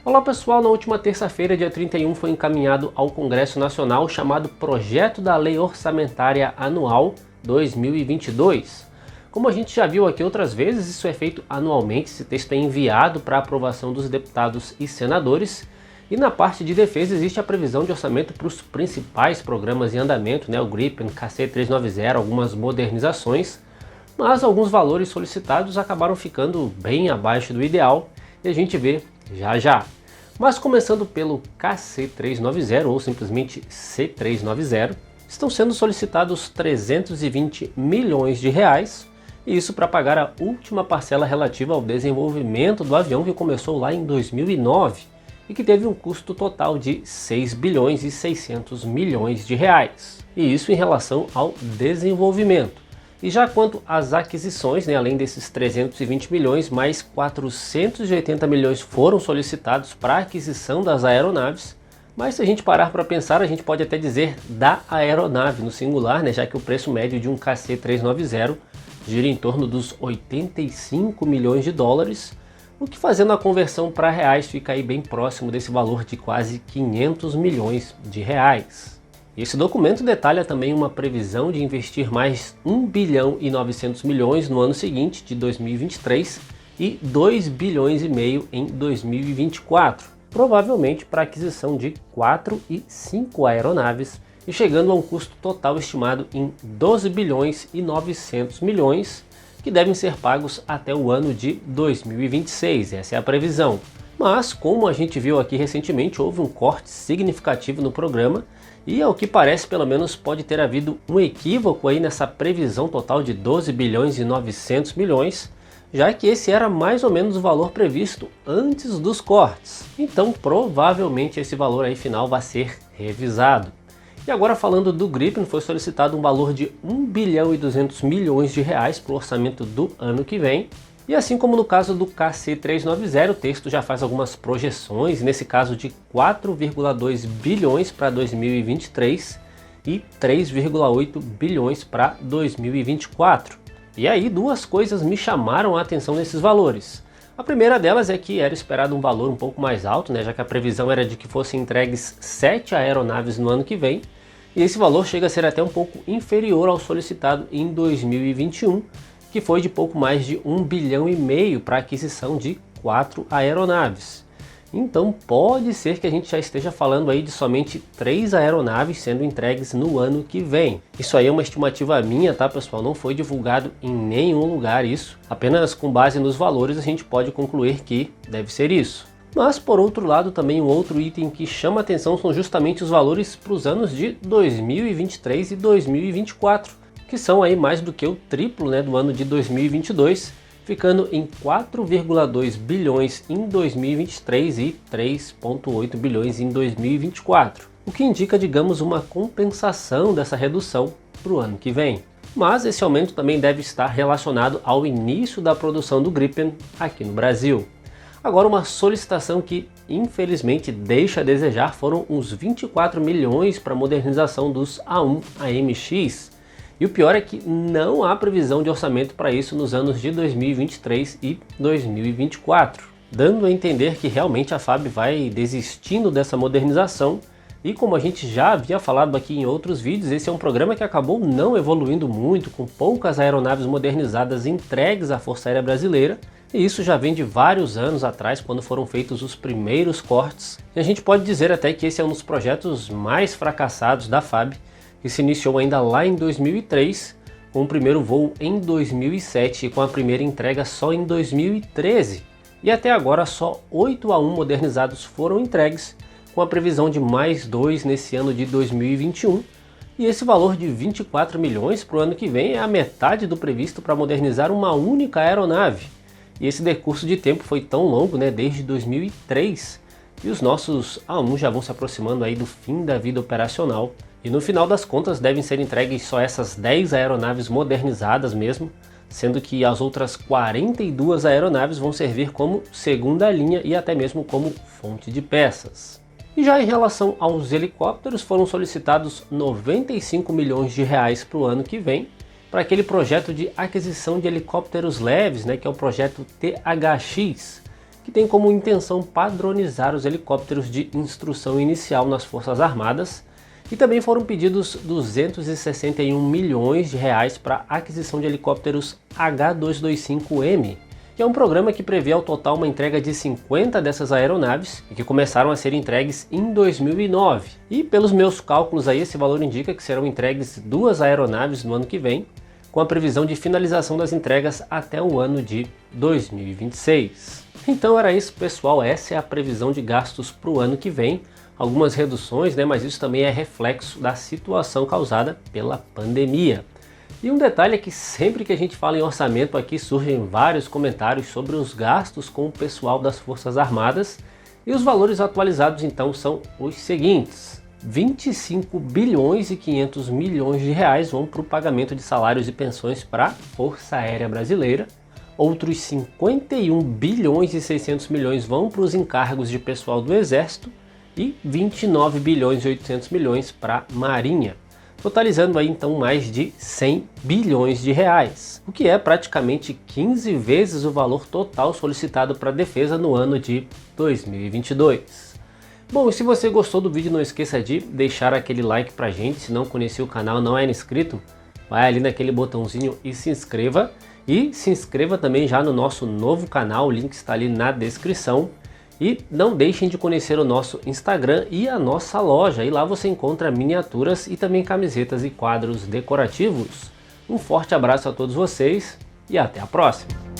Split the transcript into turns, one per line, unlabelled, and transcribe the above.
Olá pessoal, na última terça-feira, dia 31, foi encaminhado ao Congresso Nacional o chamado Projeto da Lei Orçamentária Anual 2022. Como a gente já viu aqui outras vezes, isso é feito anualmente, esse texto é enviado para aprovação dos deputados e senadores. E na parte de defesa existe a previsão de orçamento para os principais programas em andamento, o Gripen, KC-390, algumas modernizações, mas alguns valores solicitados acabaram ficando bem abaixo do ideal e a gente vê já já. Mas começando pelo KC-390 ou simplesmente C-390, estão sendo solicitados 320 milhões de reais, e isso para pagar a última parcela relativa ao desenvolvimento do avião que começou lá em 2009 e que teve um custo total de 6 bilhões e 600 milhões de reais. E isso em relação ao desenvolvimento. E já quanto às aquisições, além desses 320 milhões, mais 480 milhões foram solicitados para a aquisição das aeronaves. Mas se a gente parar para pensar, a gente pode até dizer da aeronave no singular, já que o preço médio de um KC-390 gira em torno dos 85 milhões de dólares, o que fazendo a conversão para reais fica aí bem próximo desse valor de quase 500 milhões de reais. Esse documento detalha também uma previsão de investir mais 1 bilhão e 900 milhões no ano seguinte, de 2023, e 2 bilhões e meio em 2024, provavelmente para a aquisição de 4 e 5 aeronaves, e chegando a um custo total estimado em 12 bilhões e 900 milhões, que devem ser pagos até o ano de 2026, essa é a previsão. Mas, como a gente viu aqui recentemente, houve um corte significativo no programa, e ao que parece, pelo menos, pode ter havido um equívoco aí nessa previsão total de 12 bilhões e 900 milhões, já que esse era mais ou menos o valor previsto antes dos cortes. Então, provavelmente esse valor aí final vai ser revisado. E agora falando do Gripen, foi solicitado um valor de 1 bilhão e 200 milhões de reais para o orçamento do ano que vem. E assim como no caso do KC-390, o texto já faz algumas projeções, nesse caso de 4,2 bilhões para 2023 e 3,8 bilhões para 2024. E aí duas coisas me chamaram a atenção nesses valores. A primeira delas é que era esperado um valor um pouco mais alto, já que a previsão era de que fossem entregues 7 aeronaves no ano que vem, e esse valor chega a ser até um pouco inferior ao solicitado em 2021, que foi de pouco mais de 1 bilhão e meio para a aquisição de 4 aeronaves. Então pode ser que a gente já esteja falando aí de somente 3 aeronaves sendo entregues no ano que vem. Isso aí é uma estimativa minha, tá pessoal? Não foi divulgado em nenhum lugar isso. Apenas com base nos valores a gente pode concluir que deve ser isso. Mas por outro lado também um outro item que chama atenção são justamente os valores para os anos de 2023 e 2024, que são aí mais do que o triplo do ano de 2022, ficando em 4,2 bilhões em 2023 e 3,8 bilhões em 2024, o que indica, digamos, uma compensação dessa redução para o ano que vem. Mas esse aumento também deve estar relacionado ao início da produção do Gripen aqui no Brasil. Agora, uma solicitação que infelizmente deixa a desejar foram uns 24 milhões para a modernização dos A1 AMX, e o pior é que não há previsão de orçamento para isso nos anos de 2023 e 2024, dando a entender que realmente a FAB vai desistindo dessa modernização. E como a gente já havia falado aqui em outros vídeos, esse é um programa que acabou não evoluindo muito, com poucas aeronaves modernizadas entregues à Força Aérea Brasileira, e isso já vem de vários anos atrás, quando foram feitos os primeiros cortes, e a gente pode dizer até que esse é um dos projetos mais fracassados da FAB, que se iniciou ainda lá em 2003, com o primeiro voo em 2007 e com a primeira entrega só em 2013. E até agora só 8 A1 modernizados foram entregues, com a previsão de mais 2 nesse ano de 2021. E esse valor de 24 milhões para o ano que vem é a metade do previsto para modernizar uma única aeronave. E esse decurso de tempo foi tão longo, desde 2003, e os nossos A1 já vão se aproximando aí do fim da vida operacional. E no final das contas devem ser entregues só essas 10 aeronaves modernizadas mesmo, sendo que as outras 42 aeronaves vão servir como segunda linha e até mesmo como fonte de peças. E já em relação aos helicópteros, foram solicitados 95 milhões de reais para o ano que vem, para aquele projeto de aquisição de helicópteros leves, que é o projeto THX, que tem como intenção padronizar os helicópteros de instrução inicial nas Forças Armadas, e também foram pedidos 261 milhões de reais para a aquisição de helicópteros H225M, que é um programa que prevê ao total uma entrega de 50 dessas aeronaves e que começaram a ser entregues em 2009. E pelos meus cálculos aí, esse valor indica que serão entregues 2 aeronaves no ano que vem, com a previsão de finalização das entregas até o ano de 2026. Então era isso, pessoal, essa é a previsão de gastos para o ano que vem. Algumas reduções, mas isso também é reflexo da situação causada pela pandemia. E um detalhe é que sempre que a gente fala em orçamento aqui surgem vários comentários sobre os gastos com o pessoal das Forças Armadas, e os valores atualizados então são os seguintes: 25 bilhões e 500 milhões de reais vão para o pagamento de salários e pensões para a Força Aérea Brasileira, outros 51 bilhões e 600 milhões vão para os encargos de pessoal do Exército e 29 bilhões e 800 milhões para a Marinha, totalizando aí então mais de 100 bilhões de reais, o que é praticamente 15 vezes o valor total solicitado para a defesa no ano de 2022. Bom, e se você gostou do vídeo, não esqueça de deixar aquele like pra gente. Se não conhecia o canal, não é inscrito, vai ali naquele botãozinho e se inscreva. E se inscreva também já no nosso novo canal, o link está ali na descrição. E não deixem de conhecer o nosso Instagram e a nossa loja, e lá você encontra miniaturas e também camisetas e quadros decorativos. Um forte abraço a todos vocês e até a próxima!